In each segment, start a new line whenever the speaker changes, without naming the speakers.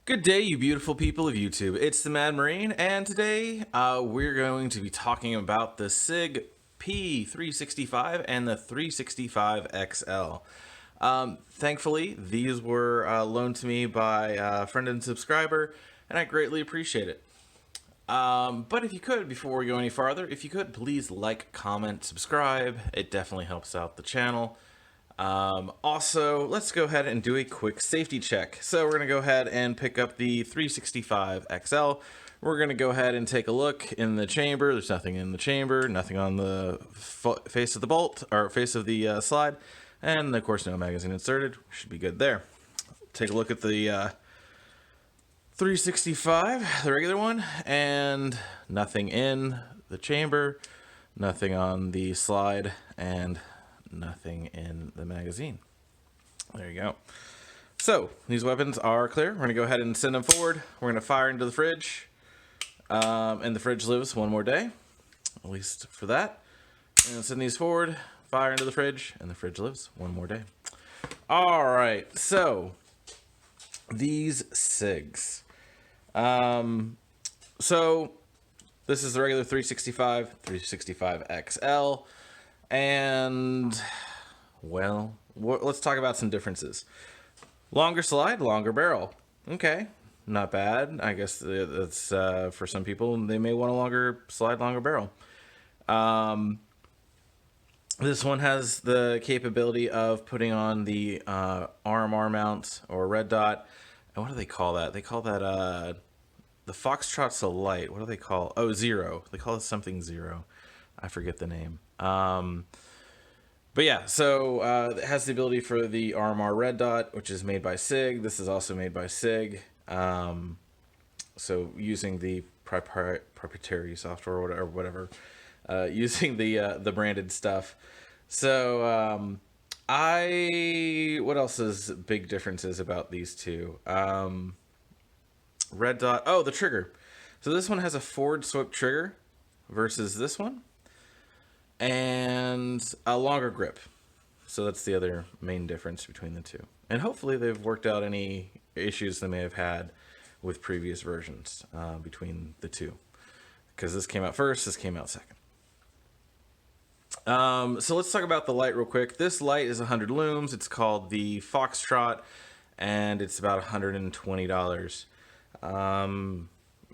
Good day, you beautiful people of YouTube. It's the Mad Marine, and today we're going to be talking about the Sig P365 and the 365 XL. Thankfully, these were loaned to me by a friend and subscriber, and I greatly appreciate it. But if you could, before we go any farther, if you could, please like, comment, subscribe. It definitely helps out the channel. Also, let's go ahead and do a quick safety check. So we're going to go ahead and pick up the 365 XL. We're going to go ahead and take a look in the chamber. There's nothing in the chamber, nothing on the face of the bolt, or face of the slide, and of course no magazine inserted. Should be good there. Take a look at the 365, the regular one, and nothing in the chamber, nothing on the slide, and nothing in the magazine. There you go. So these weapons are clear. We're gonna go ahead and send them forward. We're gonna fire into the fridge, and the fridge lives one more day, at least for that. And send these forward, fire into the fridge, and the fridge lives one more day. All right, so these SIGs. So this is the regular 365, 365 XL. And, well, let's talk about some differences. Longer slide, longer barrel. Okay, not bad. I guess that's for some people, they may want a longer slide, longer barrel. This one has the capability of putting on the RMR mount or red dot. And what do they call that? They call that the Foxtrot's a light. What do they call? Oh, zero. They call it something zero. I forget the name. But yeah, so it has the ability for the RMR red dot, which is made by Sig. This is also made by Sig. So using the proprietary software or whatever, using the branded stuff. So what else is big differences about these two? Red dot. Oh, the trigger. So this one has a forward swept trigger versus this one, and a longer grip. So that's the other main difference between the two. And hopefully they've worked out any issues they may have had with previous versions between the two. Because this came out first, this came out second. So let's talk about the light real quick. This light is 100 looms. It's called the Foxtrot, and it's about $120.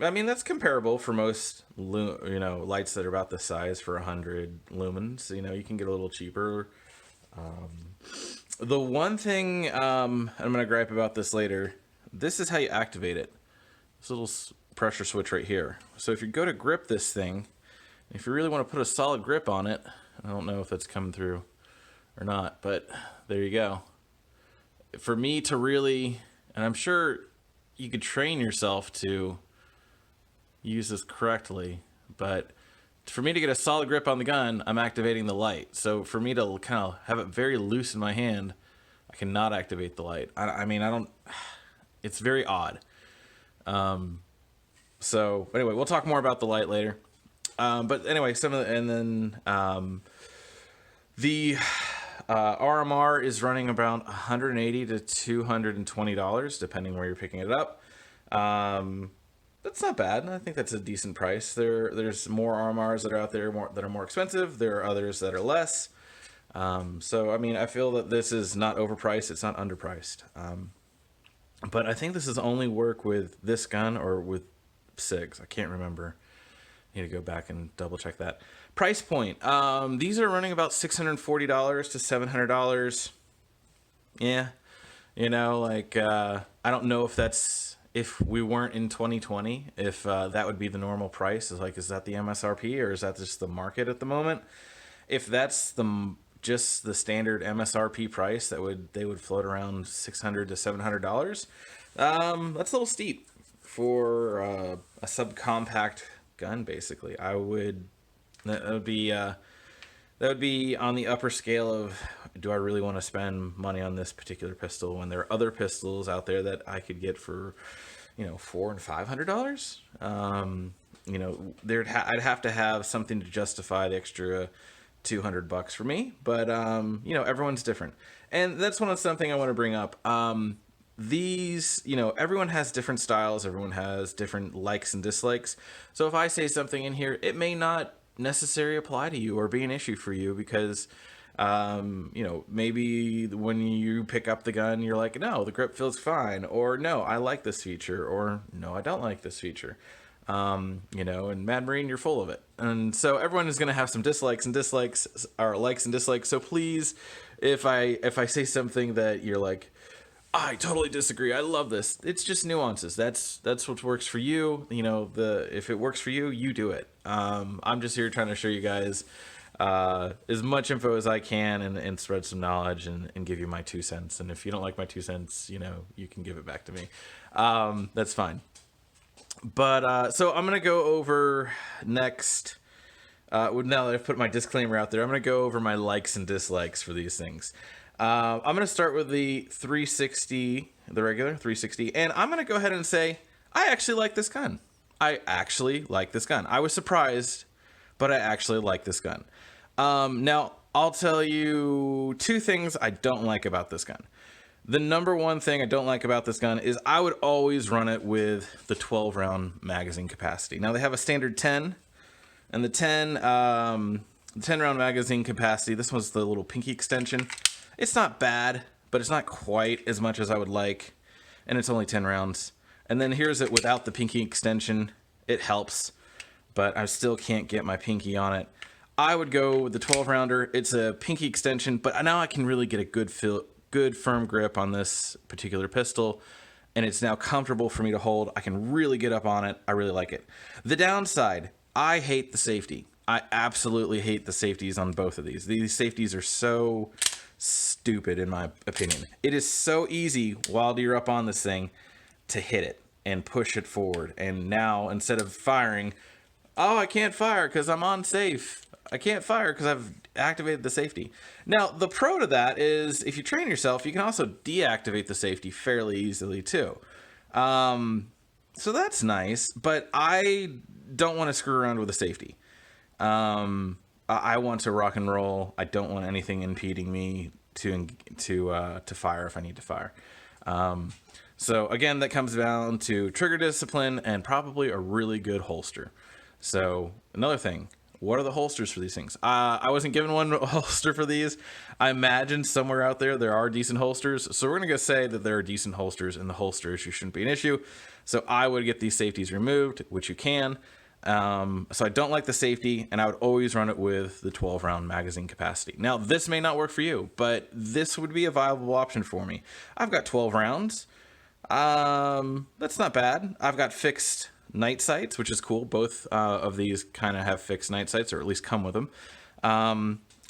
I mean, that's comparable for most, lights that are about the size for 100 lumens. You can get a little cheaper. The one thing I'm going to gripe about this later, this is how you activate it. This little pressure switch right here. So if you go to grip this thing, if you really want to put a solid grip on it, I don't know if that's coming through or not, but there you go. For me to really, and I'm sure you could train yourself to use this correctly, but for me to get a solid grip on the gun, I'm activating the light. So for me to kind of have it very loose in my hand, I cannot activate the light. I mean, I don't, it's very odd. So anyway, we'll talk more about the light later. But anyway, the RMR is running around $180 to $220, depending where you're picking it up. That's not bad. I think that's a decent price. There's more RMRs that are out there that are more expensive. There are others that are less. So, I mean, I feel that this is not overpriced. It's not underpriced. But I think this is only work with this gun or with SIGs. I can't remember. Need to go back and double check that. Price point. These are running about $640 to $700. Yeah. I don't know if we weren't in 2020, if that would be the normal price. Is that the MSRP or is that just the market at the moment? If that's just the standard MSRP price, they would float around $600 to $700. That's a little steep for a subcompact gun. Basically, that would be on the upper scale of, do I really want to spend money on this particular pistol when there are other pistols out there that I could get for, $400 and $500? I'd have to have something to justify the extra $200 for me. But everyone's different, and that's something I want to bring up. these, everyone has different styles, everyone has different likes and dislikes. So if I say something in here, it may not necessarily apply to you or be an issue for you because, maybe when you pick up the gun, you're like, no, the grip feels fine, or no, I like this feature, or no, I don't like this feature. And Mad Marine, you're full of it. And so everyone is going to have some dislikes, or likes and dislikes. So please, if I say something that you're like, I totally disagree, I love this, it's just nuances. That's what works for you. If it works for you, you do it. I'm just here trying to show you guys as much info as I can and spread some knowledge and give you my 2 cents. And if you don't like my 2 cents, you can give it back to me. That's fine. But so I'm going to go over next. Now that I've put my disclaimer out there, I'm going to go over my likes and dislikes for these things. I'm going to start with the 360, the regular 360, and I'm going to go ahead and say, I actually like this gun. I was surprised, but I actually like this gun. Now, I'll tell you 2 things I don't like about this gun. The number one thing I don't like about this gun is I would always run it with the 12 round magazine capacity. Now they have a standard 10, and the 10 round magazine capacity, this one's the little pinky extension. It's not bad, but it's not quite as much as I would like, and it's only 10 rounds. And then here's it without the pinky extension. It helps, but I still can't get my pinky on it. I would go with the 12 rounder. It's a pinky extension, but now I can really get a good firm grip on this particular pistol, and it's now comfortable for me to hold. I can really get up on it. I really like it. The downside, I hate the safety. I absolutely hate the safeties on both of these. These safeties are so stupid in my opinion. It is so easy while you're up on this thing to hit it and push it forward, and now instead of firing, I can't fire because I'm on safe. I can't fire because I've activated the safety. Now, the pro to that is if you train yourself, you can also deactivate the safety fairly easily too. So that's nice, but I don't want to screw around with the safety. I want to rock and roll. I don't want anything impeding me to fire if I need to fire. So again, that comes down to trigger discipline and probably a really good holster. So another thing, what are the holsters for these things? I wasn't given one holster for these. I imagine somewhere out there are decent holsters. So we're going to go say that there are decent holsters, and the holster issue shouldn't be an issue. So I would get these safeties removed, which you can. So I don't like the safety, and I would always run it with the 12 round magazine capacity. Now, this may not work for you, but this would be a viable option for me. I've got 12 rounds. That's not bad. I've got fixed night sights, which is cool. Both of these kind of have fixed night sights, or at least come with them.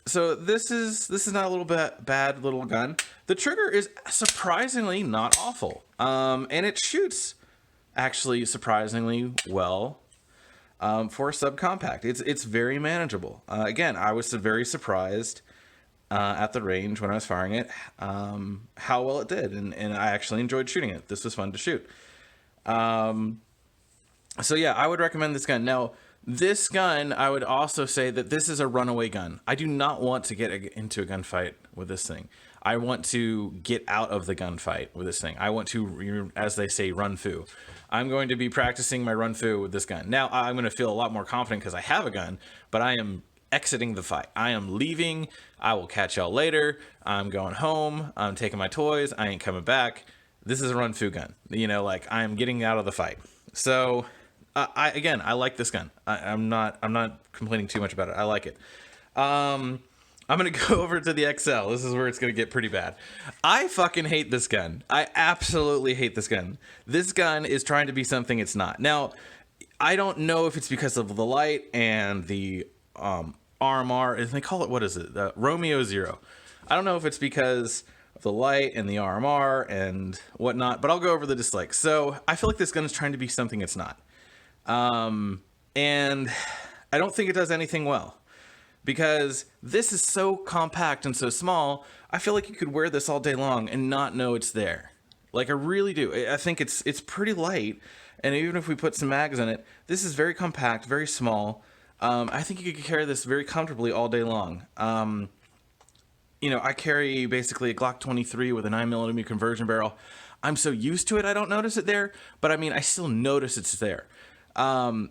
So this is not a little bit bad little gun. The trigger is surprisingly not awful, and it shoots actually surprisingly well for a subcompact. It's very manageable. Again, I was very surprised at the range when I was firing it, how well it did, and I actually enjoyed shooting it. This was fun to shoot. So yeah, I would recommend this gun. Now, this gun, I would also say that this is a runaway gun. I do not want to get into a gunfight with this thing. I want to get out of the gunfight with this thing. I want to, as they say, run foo. I'm going to be practicing my run foo with this gun. Now, I'm going to feel a lot more confident because I have a gun, but I am exiting the fight. I am leaving. I will catch y'all later. I'm going home. I'm taking my toys. I ain't coming back. This is a run foo gun. I am getting out of the fight. So, I like this gun. I'm not complaining too much about it. I like it. I'm going to go over to the XL. This is where it's going to get pretty bad. I fucking hate this gun. I absolutely hate this gun. This gun is trying to be something it's not. Now, I don't know if it's because of the light and the RMR. And they call it, what is it? Romeo 0. I don't know if it's because of the light and the RMR and whatnot, but I'll go over the dislikes. So I feel like this gun is trying to be something it's not. And I don't think it does anything well. Because this is so compact and so small, I feel like you could wear this all day long and not know it's there. Like, I really do. I think it's pretty light, and even if we put some mags in it, this is very compact, very small. I think you could carry this very comfortably all day long. I carry basically a Glock 23 with a 9mm conversion barrel. I'm so used to it, I don't notice it there. But I mean, I still notice it's there.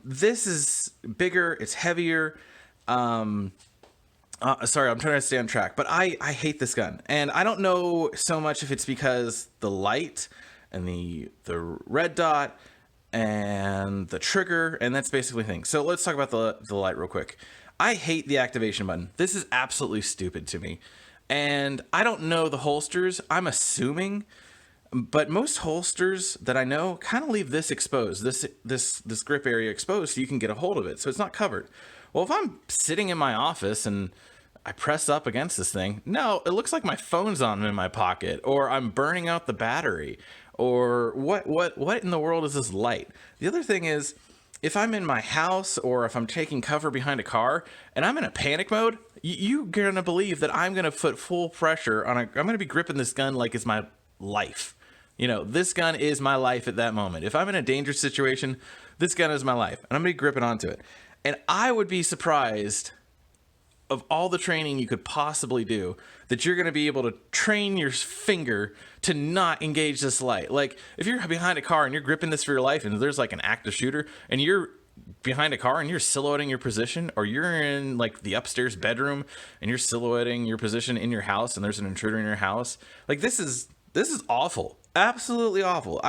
This is bigger. It's heavier. Sorry, I'm trying to stay on track, but I hate this gun, and I don't know so much if it's because the light and the red dot and the trigger, and that's basically the thing. So let's talk about the light real quick. I hate the activation button. This is absolutely stupid to me, and I don't know the holsters. I'm assuming, but most holsters that I know kind of leave this exposed, this grip area exposed, so you can get a hold of it, so it's not covered. Well, if I'm sitting in my office and I press up against this thing, no, it looks like my phone's on in my pocket, or I'm burning out the battery, or what in the world is this light? The other thing is, if I'm in my house or if I'm taking cover behind a car and I'm in a panic mode, you're gonna believe that I'm gonna put full pressure on I'm gonna be gripping this gun like it's my life. You know, this gun is my life at that moment. If I'm in a dangerous situation, this gun is my life, and I'm gonna be gripping onto it. And I would be surprised, of all the training you could possibly do, that you're going to be able to train your finger to not engage this light. Like, if you're behind a car and you're gripping this for your life and there's like an active shooter and you're behind a car and you're silhouetting your position, or you're in like the upstairs bedroom and you're silhouetting your position in your house and there's an intruder in your house, like this is awful. Absolutely awful.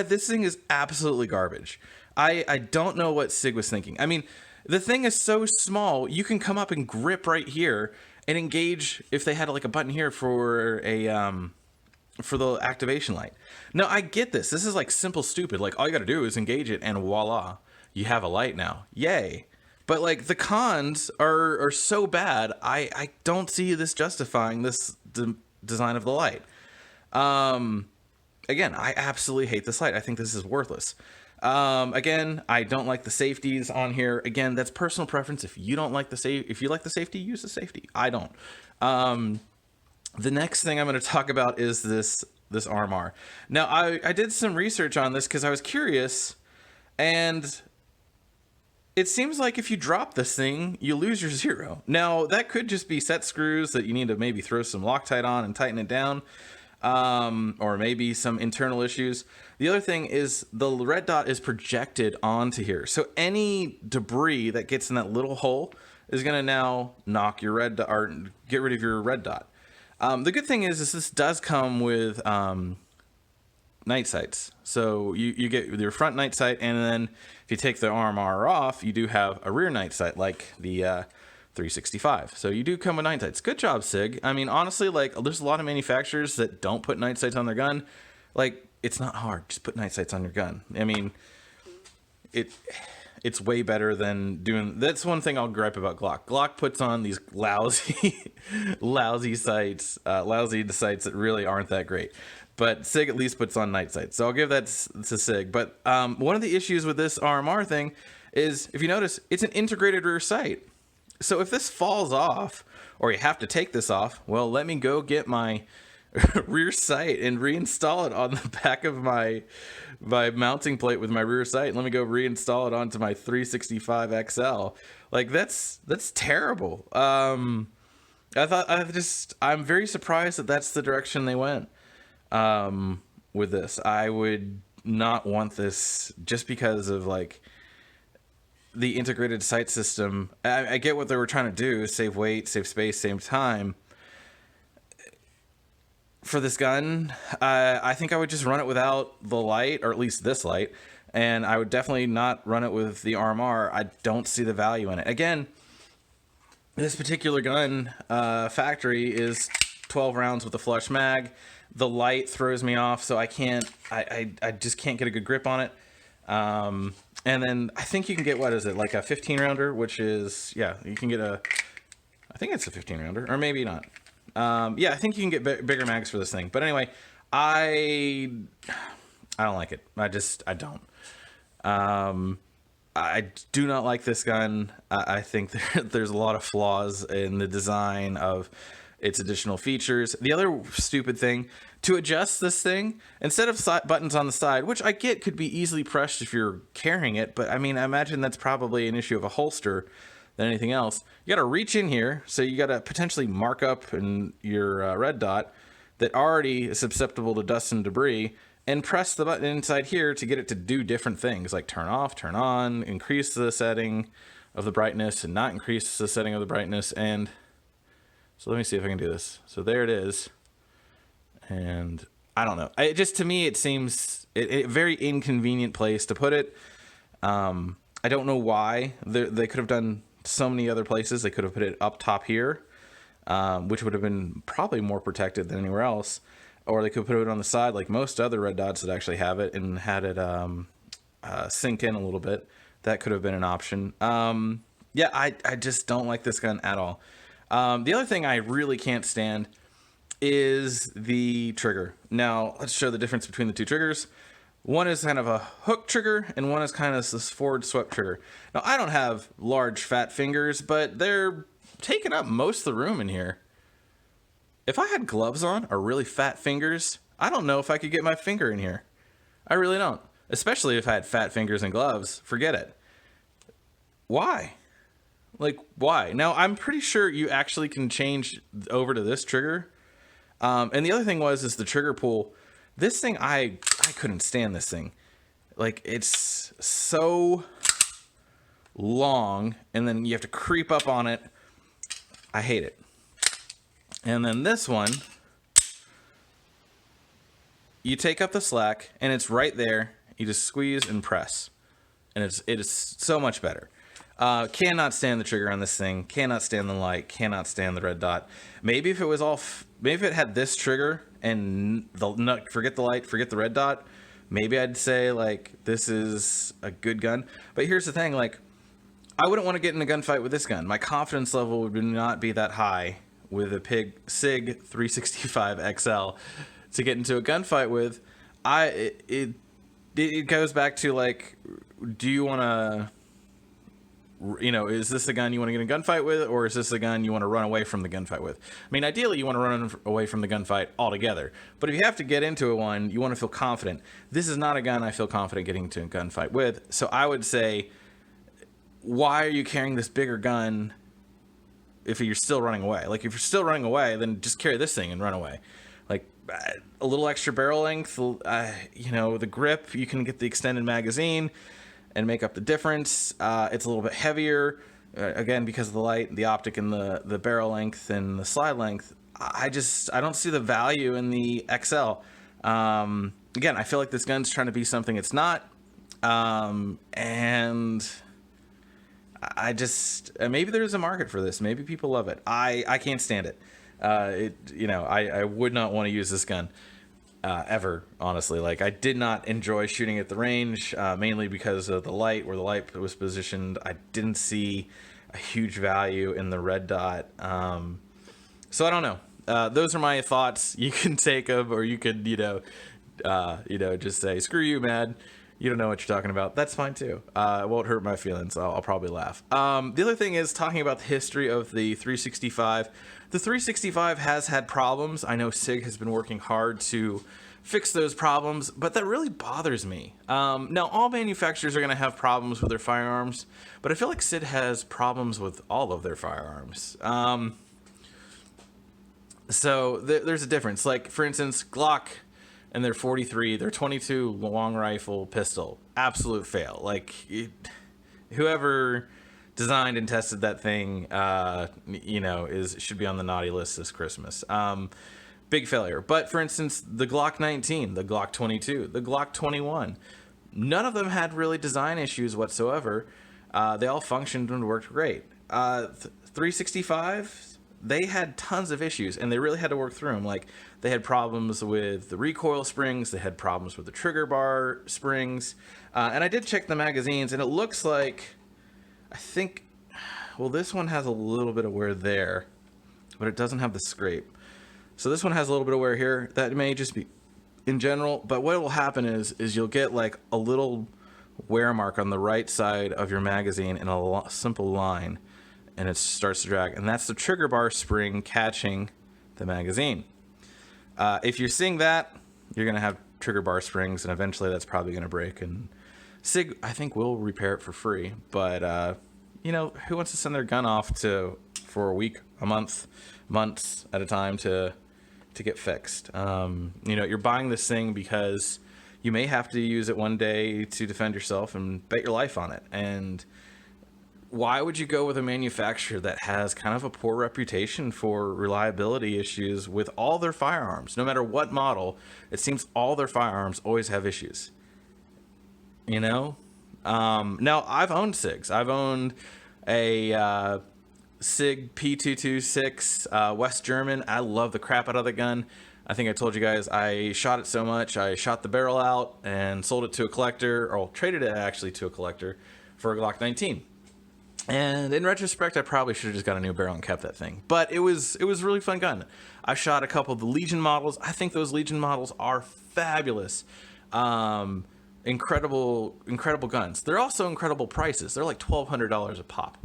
This thing is absolutely garbage. I don't know what Sig was thinking. I mean, the thing is so small, you can come up and grip right here and engage if they had like a button here for for the activation light. Now, I get this. This is like simple stupid. Like, all you got to do is engage it and voila, you have a light now. Yay. But like the cons are so bad, I don't see this justifying this design of the light. Again, I absolutely hate this light. I think this is worthless. Again, I don't like the safeties on here. Again, that's personal preference. If you don't like if you like the safety, use the safety. I don't. The next thing I'm going to talk about is this RMR. Now, I did some research on this because I was curious, and it seems like if you drop this thing, you lose your zero. Now, that could just be set screws that you need to maybe throw some Loctite on and tighten it down. Or maybe some internal issues. The other thing is the red dot is projected onto here. So any debris that gets in that little hole is going to now knock your red dot, or get rid of your red dot. The good thing is this does come with night sights. So you get your front night sight, and then if you take the RMR off, you do have a rear night sight like the 365. So you do come with night sights. Good job, Sig. I mean, honestly, like, there's a lot of manufacturers that don't put night sights on their gun. Like, it's not hard. Just put night sights on your gun. I mean, it's way better than doing. That's one thing I'll gripe about Glock. Glock puts on these lousy sights, lousy sights that really aren't that great. But Sig at least puts on night sights. So I'll give that to Sig. But one of the issues with this RMR thing is, if you notice, it's an integrated rear sight. So if this falls off, or you have to take this off, well, let me go get my rear sight and reinstall it on the back of my mounting plate with my rear sight. Let me go reinstall it onto my 365 XL. Like, that's terrible. I'm very surprised that that's the direction they went with this. I would not want this just because of like the integrated sight system. I get what they were trying to do, save weight, save space, save time. For this gun, I think I would just run it without the light, or at least this light, and I would definitely not run it with the RMR. I don't see the value in it. Again, this particular gun factory is 12 rounds with a flush mag. The light throws me off, so I just can't get a good grip on it. And then I think you can get, what is it, like a 15 rounder, which is, yeah, you can get I think it's a 15 rounder, or maybe not. Yeah, I think you can get bigger mags for this thing. But anyway, I don't like it. I don't. I do not like this gun. I think there's a lot of flaws in the design of its additional features. The other stupid thing, to adjust this thing, instead of buttons on the side, which I get could be easily pressed if you're carrying it, but I mean, I imagine that's probably an issue of a holster than anything else. You got to reach in here, so you got to potentially mark up in your red dot that already is susceptible to dust and debris, and press the button inside here to get it to do different things, like turn off, turn on, increase the setting of the brightness, and not increase the setting of the brightness. And so let me see if I can do this. So there it is. And I don't know. To me, it seems a very inconvenient place to put it. I don't know why. They could have done so many other places. They could have put it up top here, which would have been probably more protected than anywhere else. Or they could put it on the side like most other red dots that actually have it, and had it sink in a little bit. That could have been an option. Yeah, I just don't like this gun at all. The other thing I really can't stand is the trigger. Now, let's show the difference between the two triggers. One is kind of a hook trigger, and one is kind of this forward swept trigger. Now, I don't have large fat fingers, but they're taking up most of the room in here. If I had gloves on or really fat fingers, I don't know if I could get my finger in here. I really don't. Especially if I had fat fingers and gloves. Forget it. Why? Like, why? Now, I'm pretty sure you actually can change over to this trigger. And the other thing is the trigger pull. This thing, I couldn't stand this thing. Like, it's so long, and then you have to creep up on it. I hate it. And then this one, you take up the slack, and it's right there. You just squeeze and press, and it is so much better. Cannot stand the trigger on this thing. Cannot stand the light. Cannot stand the red dot. Maybe if it was maybe if it had this trigger and forget the light, forget the red dot, maybe I'd say like this is a good gun. But here's the thing, like I wouldn't want to get in a gunfight with this gun. My confidence level would not be that high with a Sig 365 XL to get into a gunfight with. It goes back to like, do you want to, is this a gun you want to get in a gunfight with, or is this a gun you want to run away from the gunfight with? I mean, ideally, you want to run away from the gunfight altogether. But if you have to get into one, you want to feel confident. This is not a gun I feel confident getting into a gunfight with. So I would say, why are you carrying this bigger gun if you're still running away? Like, if you're still running away, then just carry this thing and run away. Like, a little extra barrel length, the grip, you can get the extended magazine and make up the difference. It's a little bit heavier, again, because of the light, the optic, and the barrel length and the slide length. I don't see the value in the XL. Again, I feel like this gun's trying to be something it's not. And maybe there's a market for this. Maybe people love it. I can't stand it. I would not want to use this gun. Ever, honestly. Like, I did not enjoy shooting at the range, mainly because of the light, where the light was positioned. I didn't see a huge value in the red dot. So I don't know. Those are my thoughts. You can take them, or you could, just say, screw you, man. You don't know what you're talking about. That's fine too. It won't hurt my feelings. I'll probably laugh. The other thing is talking about the history of the 365. The 365 has had problems. I know Sig has been working hard to fix those problems, but that really bothers me. Now, all manufacturers are going to have problems with their firearms, but I feel like Sig has problems with all of their firearms. So there's a difference. Like, for instance, Glock and their 43, their 22 long rifle pistol, absolute fail. Like, whoever designed and tested that thing, should be on the naughty list this Christmas. Big failure. But for instance, the Glock 19, the Glock 22, the Glock 21, none of them had really design issues whatsoever. They all functioned and worked great. 365, they had tons of issues, and they really had to work through them. Like, they had problems with the recoil springs, they had problems with the trigger bar springs, and I did check the magazines, and it looks like, this one has a little bit of wear there, but it doesn't have the scrape. So this one has a little bit of wear here. That may just be in general, but what will happen is you'll get like a little wear mark on the right side of your magazine in a simple line, and it starts to drag, and that's the trigger bar spring catching the magazine. If you're seeing that, you're going to have trigger bar springs, and eventually that's probably going to break, and Sig, I think, will repair it for free. But who wants to send their gun off for a week, a months at a time to get fixed? You're buying this thing because you may have to use it one day to defend yourself and bet your life on it. And why would you go with a manufacturer that has kind of a poor reputation for reliability issues with all their firearms? No matter what model, it seems all their firearms always have issues. You know? Now, I've owned SIGs. I've owned a Sig P365 West German. I love the crap out of the gun. I think I told you guys I shot it so much, I shot the barrel out and sold it to a collector, or traded it actually to a collector for a Glock 19. And in retrospect, I probably should have just got a new barrel and kept that thing. But it was a really fun gun. I've shot a couple of the Legion models. I think those Legion models are fabulous. Incredible guns. They're also incredible prices. They're like $1,200 a pop.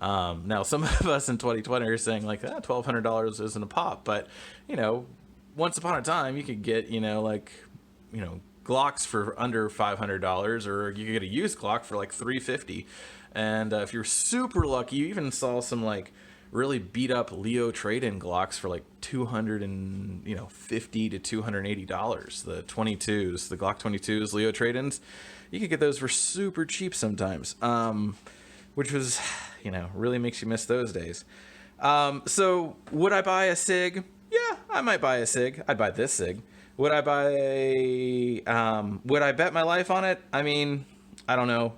Now, some of us in 2020 are saying like, $1,200 isn't a pop. But, once upon a time, you could get, Glocks for under $500, or you could get a used Glock for like $350. And if you're super lucky, you even saw some like really beat up Leo trade-in Glocks for like $250 to $280. The 22s, the Glock 22s, Leo trade-ins, you could get those for super cheap sometimes, which was, really makes you miss those days. So would I buy a SIG? Yeah, I might buy a SIG. I'd buy this SIG. Would I buy would I bet my life on it? I mean, I don't know.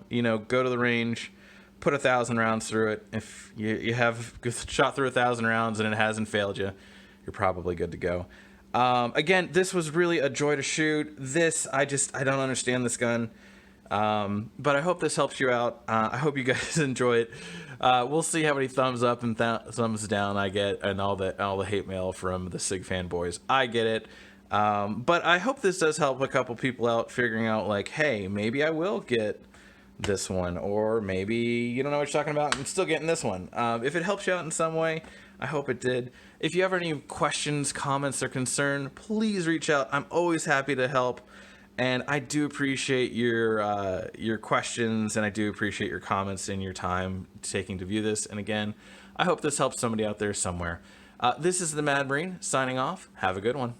Go to the range, put 1,000 rounds through it. If you have shot through 1,000 rounds and it hasn't failed you, you're probably good to go. Again, this was really a joy to shoot. I don't understand this gun. But I hope this helps you out. I hope you guys enjoy it. We'll see how many thumbs up and thumbs down I get, and all the hate mail from the SIG fanboys. I get it. But I hope this does help a couple people out figuring out like, hey, maybe I will get this one, or maybe you don't know what you're talking about, I'm still getting this one. If it helps you out in some way, I hope it did. If you have any questions, comments, or concern, please reach out. I'm always happy to help, and I do appreciate your questions, and I do appreciate your comments and your time taking to view this. And again, I hope this helps somebody out there somewhere. This is the Mad Marine signing off. Have a good one.